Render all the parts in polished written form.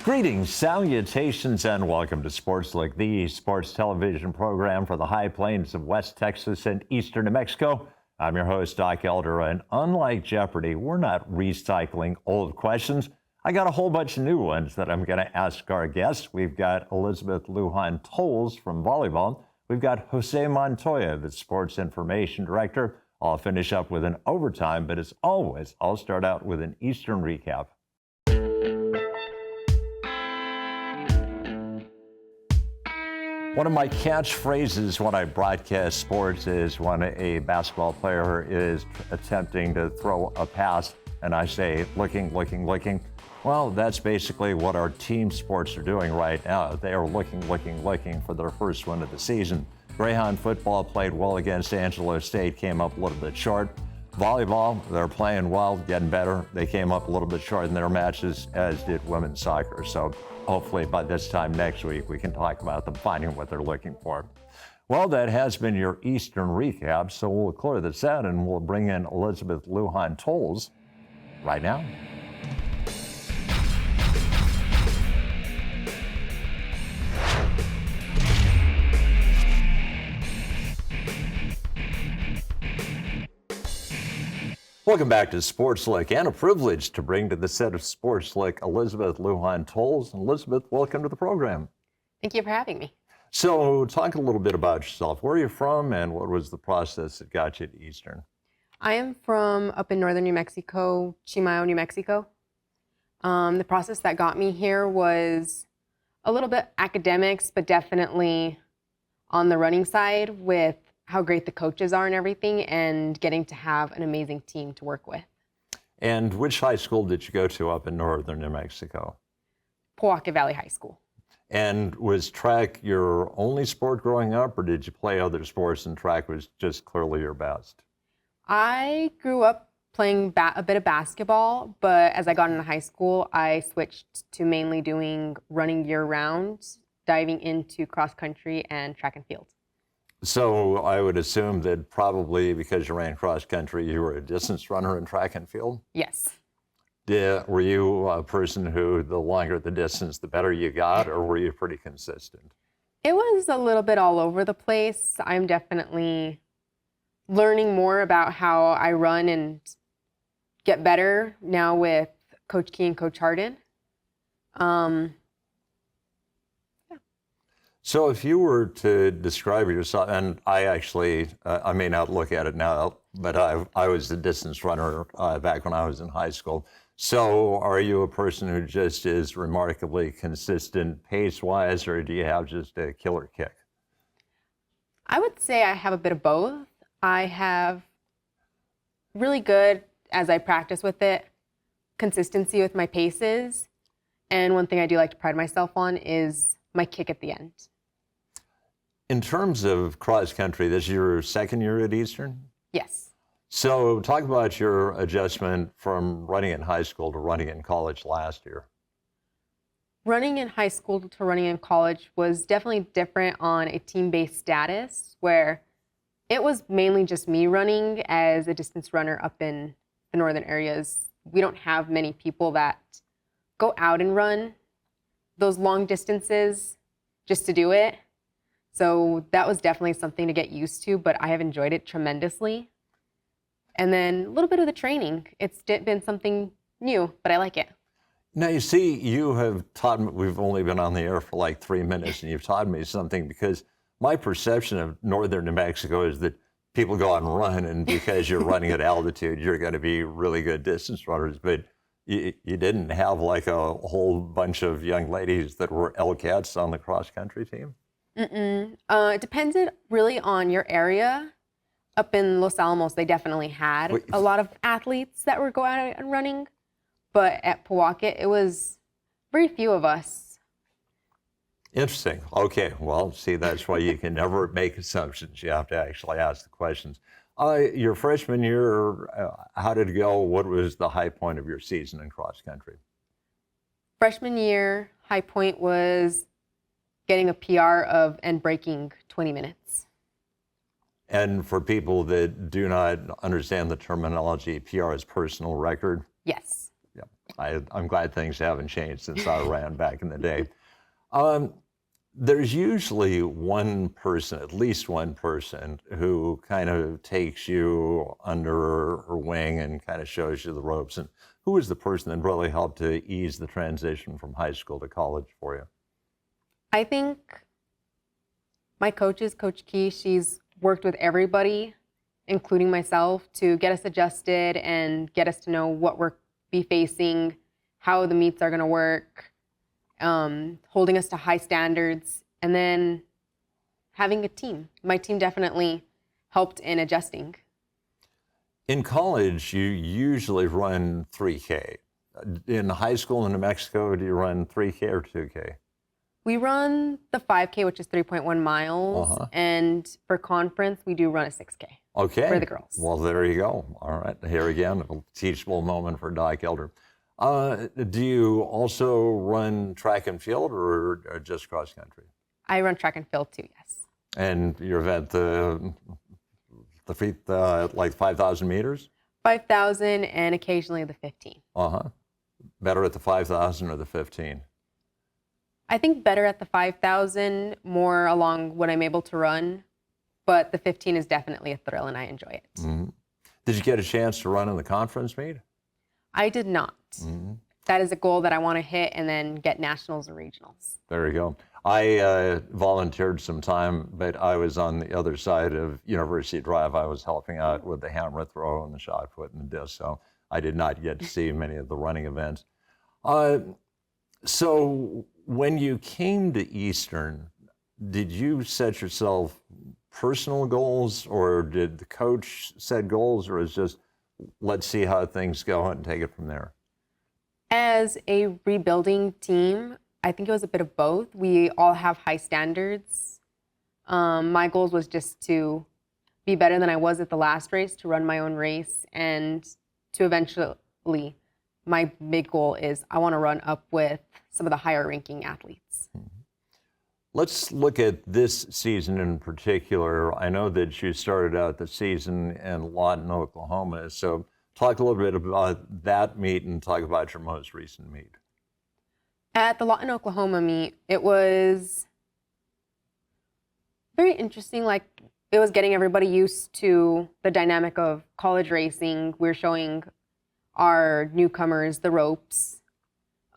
Greetings, salutations, and welcome to SportsLook, the sports television program for the high plains of West Texas and eastern New Mexico. I'm your host, Doc Elder, and unlike Jeopardy, we're not recycling old questions. I got a whole bunch of new ones that I'm going to ask our guests. We've got Elizabeth Lujan-Towles from volleyball. We've got Jose Montoya, the sports information director. I'll finish up with an overtime, but as always, I'll start out with an Eastern recap. One of my catchphrases when I broadcast sports is when a basketball player is attempting to throw a pass and I say, looking. Well, that's basically what our team sports are doing right now. They are looking for their first win of the season. Greyhound football played well against Angelo State, came up a little bit short. Volleyball, they're playing well, getting better. They came up a little bit short in their matches, as did women's soccer. So hopefully by this time next week, we can talk about them finding what they're looking for. Well, that has been your Eastern recap, so we'll clear this out and we'll bring in Elizabeth Lujan-Towles right now. Welcome back to SportsLook, and a privilege to bring to the set of SportsLook Elizabeth Lujan-Towles. Elizabeth, welcome to the program. Thank you for having me. So talk a little bit about yourself. Where are you from and what was the process that got you to Eastern? I am from up in northern New Mexico, Chimayo, New Mexico. The process that got me here was a little bit academics, but definitely on the running side with how great the coaches are and everything, and getting to have an amazing team to work with. And which high school did you go to up in northern New Mexico? Powahka Valley High School. And was track your only sport growing up, or did you play other sports and track was just clearly your best? I grew up playing a bit of basketball, but as I got into high school, I switched to mainly doing running year-round, diving into cross-country and track and field. So I would assume that probably because you ran cross country, you were a distance runner in track and field? Yes. Were you a person who the longer the distance, the better you got, or were you pretty consistent? It was a little bit all over the place. I'm definitely learning more about how I run and get better now with Coach Key and Coach Harden. So if you were to describe yourself, and I actually, I may not look at it now, but I was a distance runner back when I was in high school. So are you a person who just is remarkably consistent pace-wise, or do you have just a killer kick? I would say I have a bit of both. I have really good, as I practice with it, consistency with my paces. And one thing I do like to pride myself on is my kick at the end. In terms of cross country, this is your second year at Eastern? Yes. So talk about your adjustment from running in high school to running in college last year. Running in high school to running in college was definitely different on a team-based status, where it was mainly just me running as a distance runner up in the northern areas. We don't have many people that go out and run those long distances just to do it. So that was definitely something to get used to, but I have enjoyed it tremendously. And then a little bit of the training. It's been something new, but I like it. Now, you see, you have taught me, we've only been on the air for like 3 minutes, and you've taught me something, because my perception of northern New Mexico is that people go out and run, and because you're running at altitude, you're going to be really good distance runners. But you didn't have like a whole bunch of young ladies that were LCATs on the cross-country team? It depended really on your area. Up in Los Alamos, they definitely had a lot of athletes that were going out and running. But at Powahka, it was very few of us. Interesting. Okay. Well, see, that's why you can never make assumptions. You have to actually ask the questions. Your freshman year, how did it go? What was the high point of your season in cross country? Freshman year, high point was getting a PR and breaking 20 minutes. And for people that do not understand the terminology, PR is personal record? Yes. Yeah. I'm glad things haven't changed since I ran back in the day. There's usually one person, at least one person, who kind of takes you under her wing and kind of shows you the ropes. And who was the person that really helped to ease the transition from high school to college for you? I think my coach is Coach Key. She's worked with everybody, including myself, to get us adjusted and get us to know what we're be facing, how the meets are going to work, holding us to high standards, and then having a team. My team definitely helped in adjusting. In college, you usually run 3K. In high school in New Mexico, do you run 3K or 2K? We run the 5K, which is 3.1 miles, and for conference, we do run a 6K. Okay. For the girls. Well, there you go. All right. Here again, a teachable moment for Doc Elder. Do you also run track and field or just cross country? I run track and field too, yes. And you're at the feet, like 5,000 meters? 5,000 and occasionally the 15. Better at the 5,000 or the 15? I think better at the 5,000, more along what I'm able to run. But the 15 is definitely a thrill, and I enjoy it. Did you get a chance to run in the conference meet? I did not. That is a goal that I want to hit and then get nationals and regionals. There you go. I volunteered some time, but I was on the other side of University Drive. I was helping out with the hammer throw and the shot put and the disc, so I did not get to see many of the running events. So when you came to Eastern, did you set yourself personal goals, or did the coach set goals, or is just let's see how things go and take it from there? As a rebuilding team, I think it was a bit of both. We all have high standards. My goals was just to be better than I was at the last race, to run my own race, and to eventually, my big goal is I want to run up with some of the higher ranking athletes. Let's look at this season in particular. I know that you started out the season in Lawton, Oklahoma. So talk a little bit about that meet and talk about your most recent meet. At the Lawton, Oklahoma meet, it was very interesting. Like, it was getting everybody used to the dynamic of college racing. We're showing our newcomers the ropes.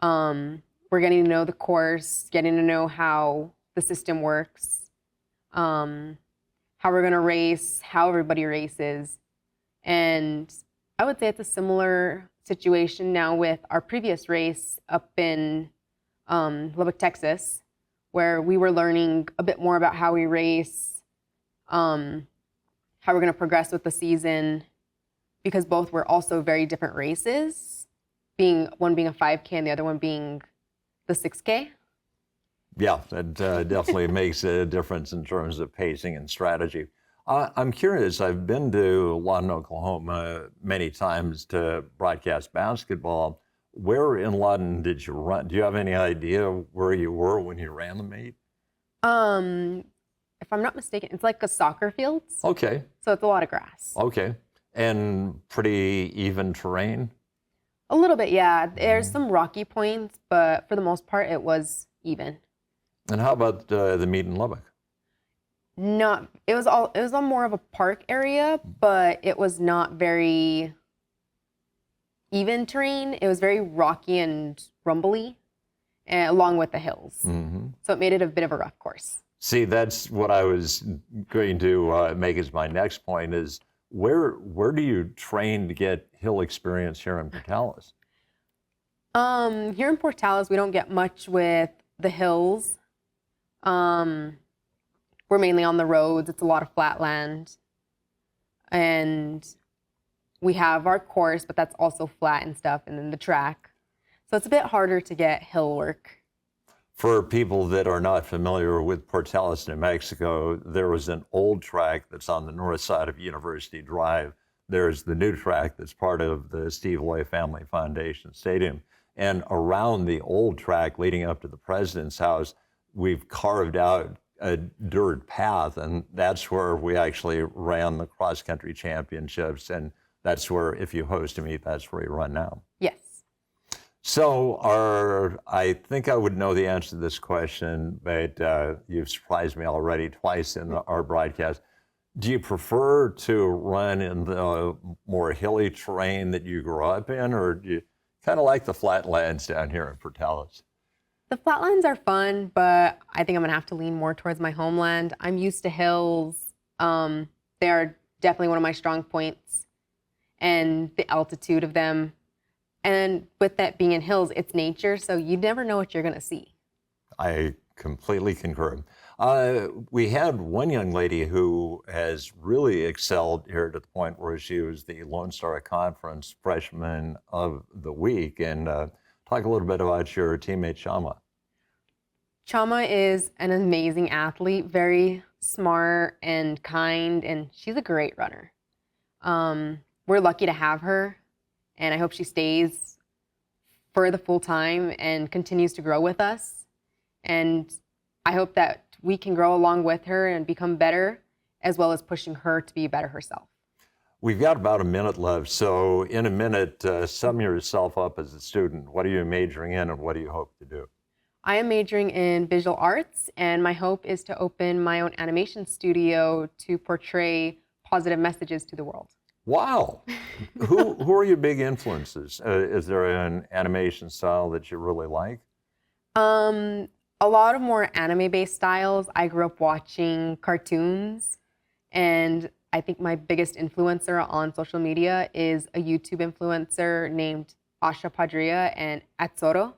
We're getting to know the course, getting to know how the system works, how we're going to race, how everybody races. And I would say it's a similar situation now with our previous race up in Lubbock, Texas, where we were learning a bit more about how we race, how we're going to progress with the season, because both were also very different races, one being a 5K and the other one being the 6K. Yeah, that definitely makes a difference in terms of pacing and strategy. I'm curious, I've been to Lawton, Oklahoma many times to broadcast basketball. Where in Lawton did you run? Do you have any idea where you were when you ran the meet? If I'm not mistaken, it's like a soccer field. Okay. So it's a lot of grass. Okay. And pretty even terrain? A little bit, yeah. There's some rocky points, but for the most part, it was even. And how about the meet in Lubbock? It was on more of a park area, but it was not very even terrain. It was very rocky and rumbly, along with the hills. So it made it a bit of a rough course. See, that's what I was going to make as my next point is where do you train to get hill experience here in Portales? Here in Portales, we don't get much with the hills. We're mainly on the roads. It's a lot of flat land. And we have our course, but that's also flat and stuff, and then the track. So it's a bit harder to get hill work. For people that are not familiar with Portales, New Mexico, there was an old track that's on the north side of University Drive. There's the new track that's part of the Steve Loy Family Foundation Stadium. And around the old track leading up to the President's House, we've carved out a dirt path, and that's where we actually ran the cross-country championships, and that's where, if you host a meet, that's where you run now. Yes. So I think I would know the answer to this question, but you've surprised me already twice in our broadcast. Do you prefer to run in the more hilly terrain that you grew up in, or do you kind of like the flatlands down here in Portales? The flatlands are fun, but I think I'm gonna have to lean more towards my homeland. I'm used to hills. They are definitely one of my strong points, and the altitude of them. And with that being in hills, it's nature, so you never know what you're gonna see. I completely concur. We had one young lady who has really excelled here to the point where she was the Lone Star Conference Freshman of the Week. And talk a little bit about your teammate, Shama. Chama is an amazing athlete, very smart and kind, and she's a great runner. We're lucky to have her, and I hope she stays for the full time and continues to grow with us. And I hope that we can grow along with her and become better, as well as pushing her to be better herself. We've got about a minute left. So in a minute, sum yourself up as a student. What are you majoring in and what do you hope to do? I am majoring in visual arts, and my hope is to open my own animation studio to portray positive messages to the world. Wow. Who are your big influences? Is there an animation style that you really like? A lot of more anime-based styles. I grew up watching cartoons, and I think my biggest influencer on social media is a YouTube influencer named Asha Padria and Atsoro.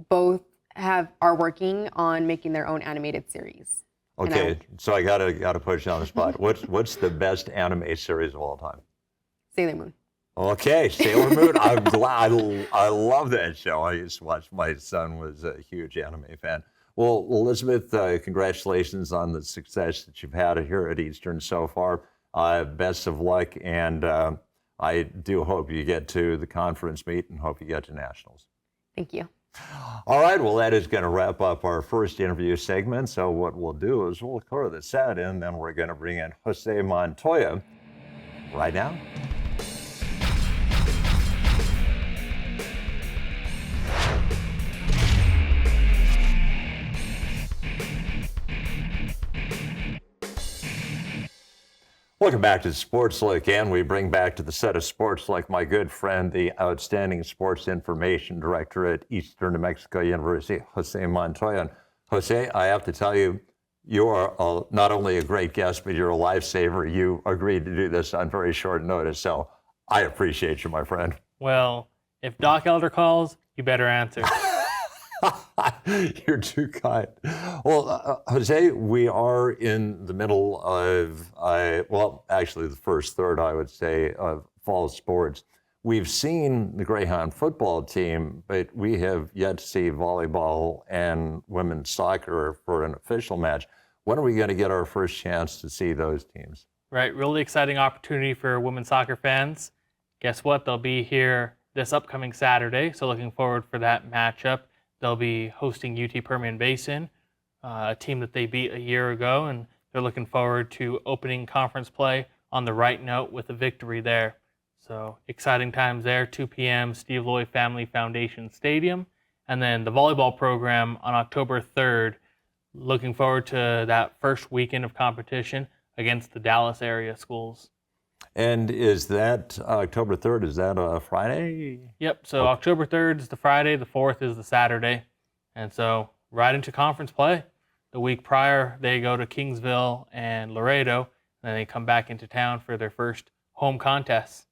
Both are working on making their own animated series. Okay, so I gotta put you on the spot. What's the best anime series of all time? Sailor Moon. Okay, Sailor Moon. I'm glad. I love that show. I used to watch. My son was a huge anime fan. Well, Elizabeth, congratulations on the success that you've had here at Eastern so far. Best of luck, and I do hope you get to the conference meet and hope you get to nationals. Thank you. All right, well, that is going to wrap up our first interview segment. So what we'll do is we'll clear the set, and then we're going to bring in Jose Montoya right now. Welcome back to SportsLook, and we bring back to the set of SportsLook my good friend, the outstanding sports information director at Eastern New Mexico University, Jose Montoya. And Jose, I have to tell you, you are not only a great guest, but you're a lifesaver. You agreed to do this on very short notice, so I appreciate you, my friend. Well, if Doc Elder calls, you better answer. You're too kind. Well, Jose, we are in the middle of, well, actually the first third, I would say, of fall sports. We've seen the Greyhound football team, but we have yet to see volleyball and women's soccer for an official match. When are we going to get our first chance to see those teams? Right, really exciting opportunity for women's soccer fans. Guess what? They'll be here this upcoming Saturday, so looking forward for that matchup. They'll be hosting UT Permian Basin, a team that they beat a year ago, and they're looking forward to opening conference play on the right note with a victory there. So exciting times there, 2 p.m., Steve Loy Family Foundation Stadium. And then the volleyball program on October 3rd, looking forward to that first weekend of competition against the Dallas area schools. And is that October 3rd, is that a Friday? Yep, so October 3rd is the Friday, the 4th is the Saturday. And so right into conference play. The week prior, they go to Kingsville and Laredo, and then they come back into town for their first home contests.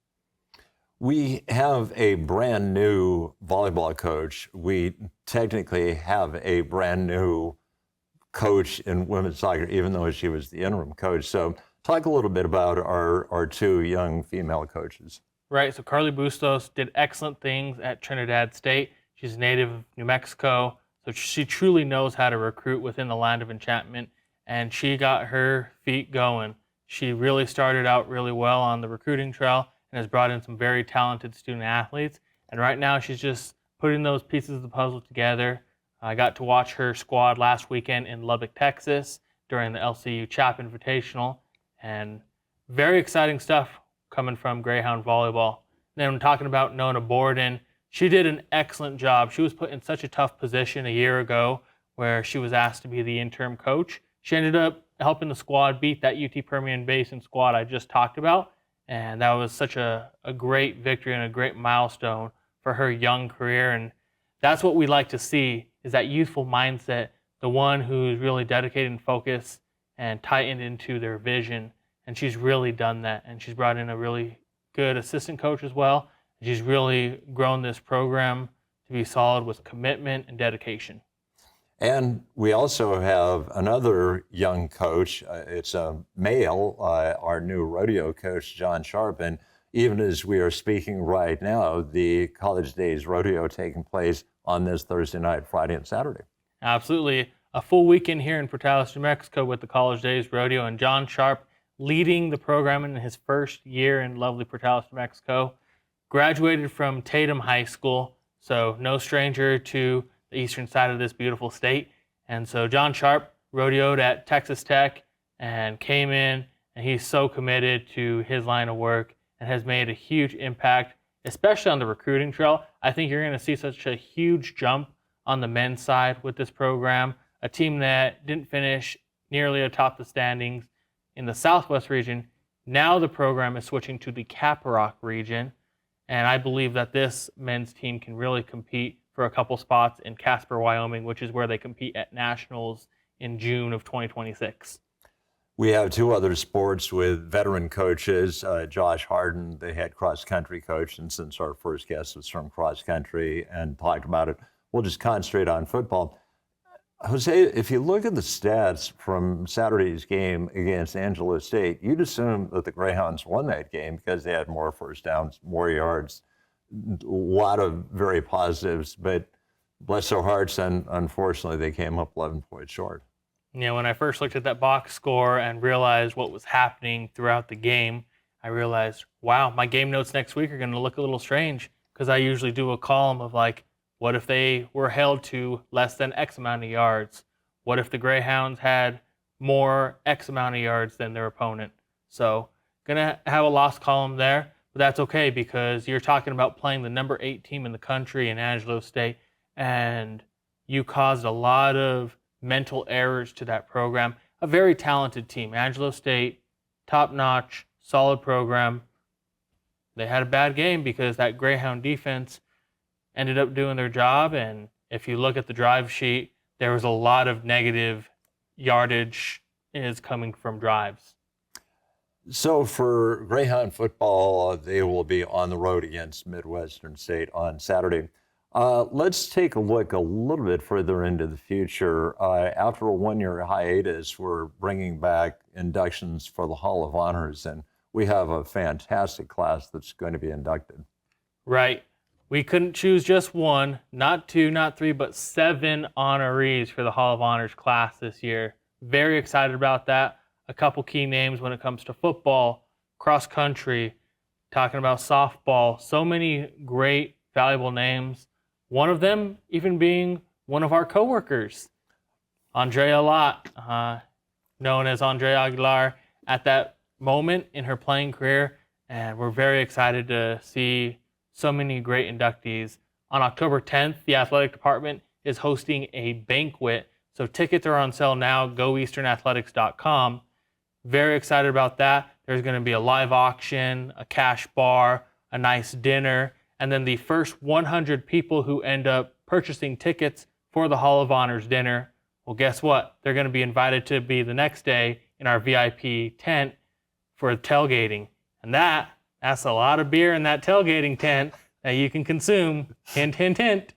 We have a brand new volleyball coach. We technically have a brand new coach in women's soccer, even though she was the interim coach. So talk a little bit about our two young female coaches. Right, so Carly Bustos did excellent things at Trinidad State. She's a native of New Mexico, so she truly knows how to recruit within the land of enchantment, and she got her feet going. She really started out really well on the recruiting trail and has brought in some very talented student athletes. And right now she's just putting those pieces of the puzzle together. I got to watch her squad last weekend in Lubbock, Texas during the LCU CHAP Invitational, and very exciting stuff coming from Greyhound volleyball. Then talking about Nona Borden, she did an excellent job. She was put in such a tough position a year ago where she was asked to be the interim coach. She ended up helping the squad beat that UT Permian Basin squad I just talked about, and that was such a great victory and a great milestone for her young career. And that's what we like to see, is that youthful mindset, the one who's really dedicated and focused and tightened into their vision. And she's really done that. And she's brought in a really good assistant coach as well. She's really grown this program to be solid with commitment and dedication. And we also have another young coach. It's a male, our new rodeo coach, John Sharp. And even as we are speaking right now, the College Days Rodeo taking place on this Thursday night, Friday, and Saturday. Absolutely. A full weekend here in Portales, New Mexico with the College Days Rodeo, and John Sharp leading the program in his first year in lovely Portales, New Mexico. Graduated from Tatum High School, so no stranger to the eastern side of this beautiful state. And so John Sharp rodeoed at Texas Tech and came in, and he's so committed to his line of work and has made a huge impact, especially on the recruiting trail. I think you're going to see such a huge jump on the men's side with this program, a team that didn't finish nearly atop the standings in the Southwest region. Now the program is switching to the Caparock region, and I believe that this men's team can really compete for a couple spots in Casper, Wyoming, which is where they compete at Nationals in June of 2026. We have two other sports with veteran coaches, Josh Harden, the head cross-country coach, and since our first guest was from cross-country and talked about it, we'll just concentrate on football. Jose, if you look at the stats from Saturday's game against Angelo State, you'd assume that the Greyhounds won that game because they had more first downs, more yards, a lot of very positives, but bless their hearts, and unfortunately they came up 11 points short. You know, when I first looked at that box score and realized what was happening throughout the game, I realized, wow, my game notes next week are going to look a little strange, because I usually do a column of like, what if they were held to less than X amount of yards? What if the Greyhounds had more X amount of yards than their opponent? So, gonna have a loss column there, but that's okay, because you're talking about playing the number 8 team in the country in Angelo State, and you caused a lot of mental errors to that program. A very talented team. Angelo State, top-notch, solid program. They had a bad game because that Greyhound defense ended up doing their job, and if you look at the drive sheet, there was a lot of negative yardage is coming from drives. So for Greyhound football, they will be on the road against Midwestern State on Saturday. Let's take a look a little bit further into the future. After a one-year hiatus, we're bringing back inductions for the Hall of Honors, and we have a fantastic class that's going to be inducted. Right. We couldn't choose just one, not 2, not 3, but 7 honorees for the Hall of Honors class this year. Very excited about that. A couple key names when it comes to football, cross country, talking about softball. So many great, valuable names. One of them even being one of our coworkers, Andrea Lott, known as Andrea Aguilar, at that moment in her playing career. And we're very excited to see so many great inductees. On October 10th, the athletic department is hosting a banquet. So tickets are on sale now, goeasternathletics.com. Very excited about that. There's going to be a live auction, a cash bar, a nice dinner, and then the first 100 people who end up purchasing tickets for the Hall of Honors dinner, well, guess what? They're going to be invited to be the next day in our VIP tent for tailgating. And that's a lot of beer in that tailgating tent that you can consume. Hint, hint, hint.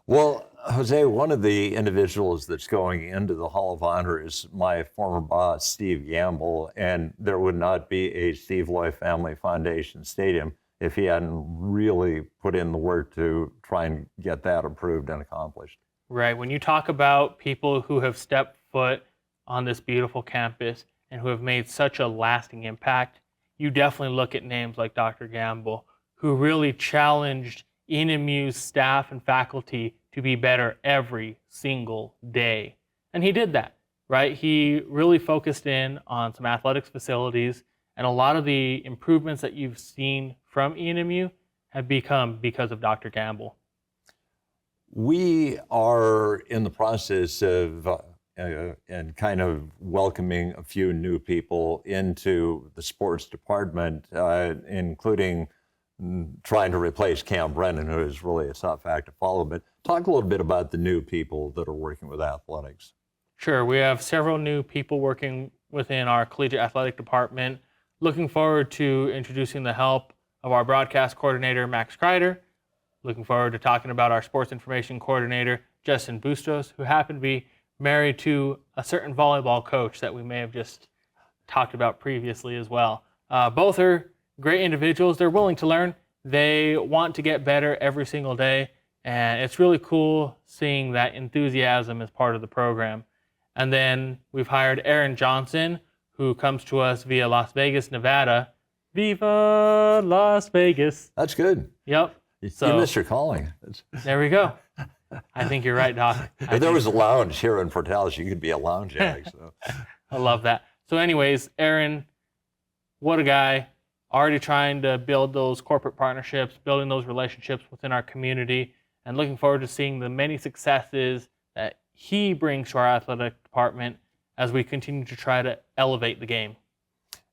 Well, Jose, one of the individuals that's going into the Hall of Honor is my former boss, Steve Gamble, and there would not be a Steve Loy Family Foundation Stadium if he hadn't really put in the work to try and get that approved and accomplished. Right. When you talk about people who have stepped foot on this beautiful campus and who have made such a lasting impact, you definitely look at names like Dr. Gamble, who really challenged ENMU's staff and faculty to be better every single day. And he did that, right? He really focused in on some athletics facilities, and a lot of the improvements that you've seen from ENMU have become because of Dr. Campbell. We are in the process of and kind of welcoming a few new people into the sports department, including trying to replace Cam Brennan, who is really a tough act to follow. But talk a little bit about the new people that are working with athletics. Sure, we have several new people working within our collegiate athletic department. Looking forward to introducing the help of our broadcast coordinator, Max Kreider. Looking forward to talking about our sports information coordinator, Justin Bustos, who happened to be married to a certain volleyball coach that we may have just talked about previously as well. Both are great individuals. They're willing to learn. They want to get better every single day, and it's really cool seeing that enthusiasm as part of the program. And then we've hired Aaron Johnson, who comes to us via Las Vegas, Nevada. Viva Las Vegas. That's good. Yep. So, you missed your calling. There we go. I think you're right, Doc. If there was a lounge here in Portales, you could be a lounge act. So. I love that. So anyways, Aaron, what a guy. Already trying to build those corporate partnerships, building those relationships within our community, and looking forward to seeing the many successes that he brings to our athletic department as we continue to try to elevate the game.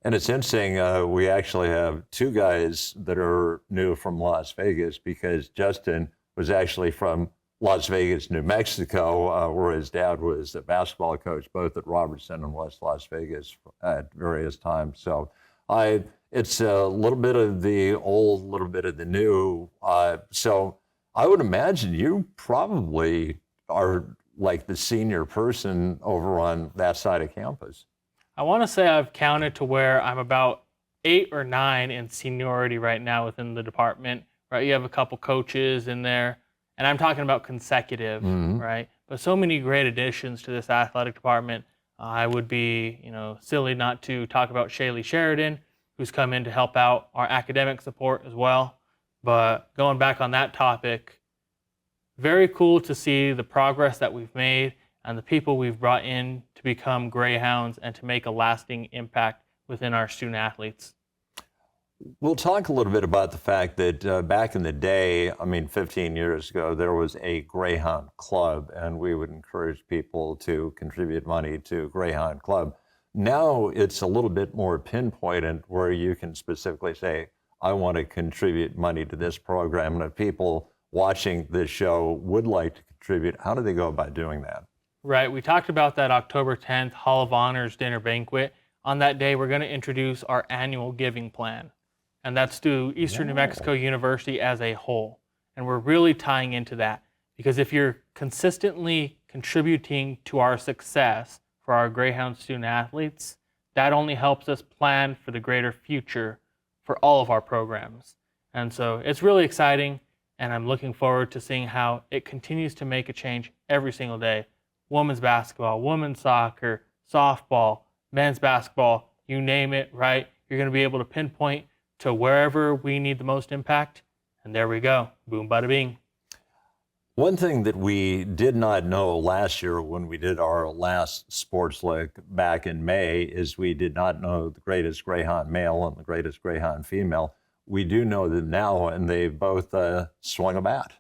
And it's interesting, we actually have two guys that are new from Las Vegas, because Justin was actually from Las Vegas, New Mexico, where his dad was a basketball coach, both at Robertson and West Las Vegas at various times. So it's a little bit of the old, a little bit of the new. So I would imagine you probably are like the senior person over on that side of campus. I want to say I've counted to where I'm about 8 or 9 in seniority right now within the department, right? You have a couple coaches in there, and I'm talking about consecutive, right? But so many great additions to this athletic department. I would be, silly not to talk about Shaylee Sheridan, who's come in to help out our academic support as well. But going back on that topic, very cool to see the progress that we've made and the people we've brought in to become Greyhounds and to make a lasting impact within our student athletes. We'll talk a little bit about the fact that back in the day, 15 years ago, there was a Greyhound Club, and we would encourage people to contribute money to Greyhound Club. Now it's a little bit more pinpointed, where you can specifically say, I want to contribute money to this program. And if people watching this show would like to contribute, how do they go about doing that? Right. We talked about that October 10th Hall of Honors dinner banquet. On that day, we're going to introduce our annual giving plan. And that's to Eastern New Mexico University as a whole. And we're really tying into that, because if you're consistently contributing to our success for our Greyhound student athletes, that only helps us plan for the greater future for all of our programs. And so it's really exciting, and I'm looking forward to seeing how it continues to make a change every single day. Women's basketball, women's soccer, softball, men's basketball, you name it, right? You're going to be able to pinpoint to wherever we need the most impact, and there we go. Boom, bada bing. One thing that we did not know last year when we did our last Sports Look back in May is we did not know the greatest Greyhound male and the greatest Greyhound female. We do know them now, and they both swung a bat.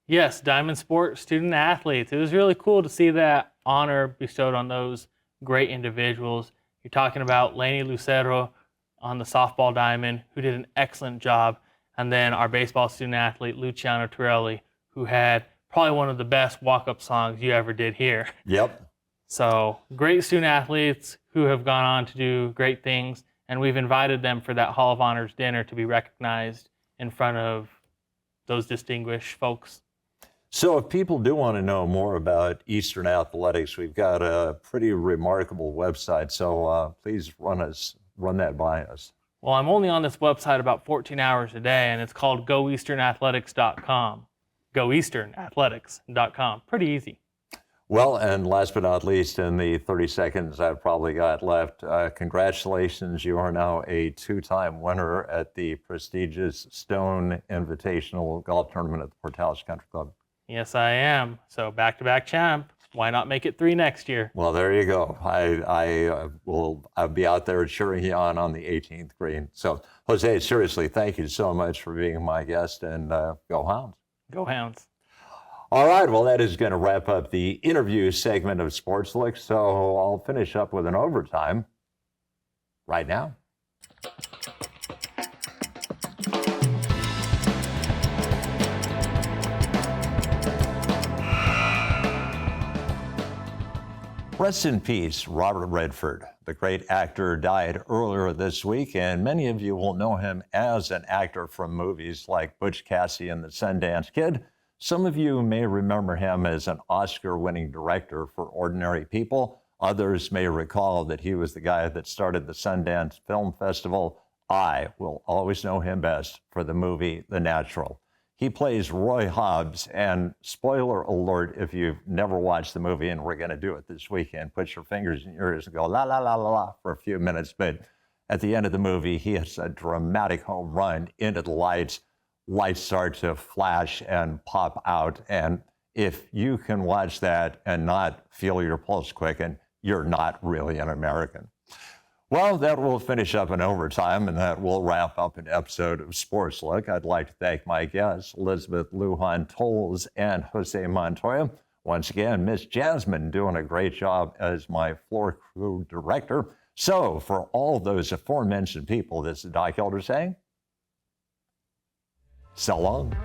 Yes, Diamond Sport student athletes. It was really cool to see that honor bestowed on those great individuals. You're talking about Lainey Lucero on the softball diamond, who did an excellent job, and then our baseball student athlete, Lujan-Towles, who had probably one of the best walk-up songs you ever did here. Yep. So great student athletes who have gone on to do great things, and we've invited them for that Hall of Honors dinner to be recognized in front of those distinguished folks. So if people do want to know more about Eastern Athletics, we've got a pretty remarkable website. So please run that by us. Well, I'm only on this website about 14 hours a day, and it's called goeasternathletics.com. goeasternathletics.com. Pretty easy. Well, and last but not least, in the 30 seconds I've probably got left, congratulations. You are now a 2-time winner at the prestigious Stone Invitational Golf Tournament at the Portales Country Club. Yes, I am. So back-to-back champ. why not make it 3 next year? Well, there you go. I'll be out there cheering you on the 18th green. So, Jose, seriously, thank you so much for being my guest, and go Hounds. Go Hounds. All right, well, that is going to wrap up the interview segment of SportsLook, so I'll finish up with an overtime right now. Rest in peace, Robert Redford. The great actor died earlier this week, and many of you will know him as an actor from movies like Butch Cassidy and the Sundance Kid. Some of you may remember him as an Oscar-winning director for Ordinary People. Others may recall that he was the guy that started the Sundance Film Festival. I will always know him best for the movie The Natural. He plays Roy Hobbs, and spoiler alert, if you've never watched the movie, and we're going to do it this weekend, put your fingers in your ears and go la, la, la, la, la for a few minutes. But at the end of the movie, he hits a dramatic home run into the lights. Lights start to flash and pop out. And if you can watch that and not feel your pulse quicken, you're not really an American. Well, that will finish up in overtime, and that will wrap up an episode of SportsLook. I'd like to thank my guests, Elizabeth Lujan-Towles and Jose Montoya. Once again, Miss Jasmine doing a great job as my floor crew director. So for all those aforementioned people, this is Doc Elder saying, so long.